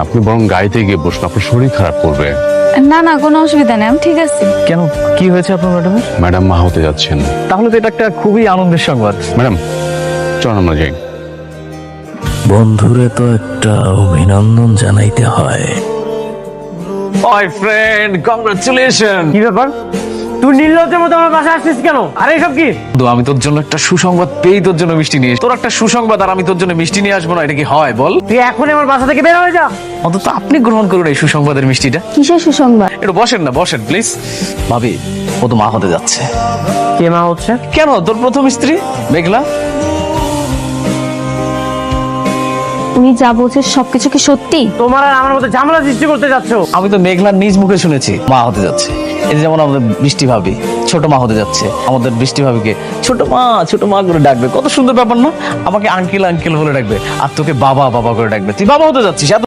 আপনি বরং গাড়িতে গিয়ে বসুন, আপনার শরীর খারাপ করবে। না না, কোনো অসুবিধা নেই, আমি ঠিক আছে। কেন, কি হয়েছে আপনার ম্যাডামের? ম্যাডাম মা হতে যাচ্ছেন। তাহলে তো এটা একটা খুবই আনন্দের সংবাদ। ম্যাডাম চলুন আমরা যাই। বন্ধুরে তো একটা অভিনন্দন জানাইতে হয়। My friend, congratulation. কি ব্যাপার, তুই নির্লজ্জের মতো আমার বাসায় আসছিস কেন? আরে এসব কি? আমি তোর জন্য একটা সুসংবাদ পেয়ে তোর জন্য মিষ্টি নিয়ে তোর একটা সুসংবাদ আর আমি তোর জন্য মিষ্টি নিয়ে আসবো না, এটা কি হয় বল? তুই এখনই আমার বাসা থেকে বের হয়ে যা। অন্তত আপনি গ্রহণ করুন এই সুসংবাদের মিষ্টিটা। কিসের সুসংবাদ? একটু বসেন না, বসেন প্লিজ। ভাবি, ও তো মা হতে যাচ্ছে। কে মা হচ্ছে? কেন, তোর প্রথম স্ত্রী মেঘলা। উনি যা বলছে সবকিছু কি সত্যি? তোমার আর আমার মধ্যে ঝামেলা সৃষ্টি করতে যাচ্ছ। আমি তো মেঘলার নিজ মুখে শুনেছি মা হতে যাচ্ছে। এই যে যেমন আমাদের বৃষ্টি ভাবি ছোট মা হতে যাচ্ছে, আমাদের বৃষ্টি ভাবিকে ছোট মা করে ডাকবে, কত সুন্দর ব্যাপার না? আমাকে আঙ্কেল আঙ্কেল বলে ডাকবে, আর তোকে বাবা বাবা করে ডাকবে। তুই বাবা হতে যাচ্ছিস, এত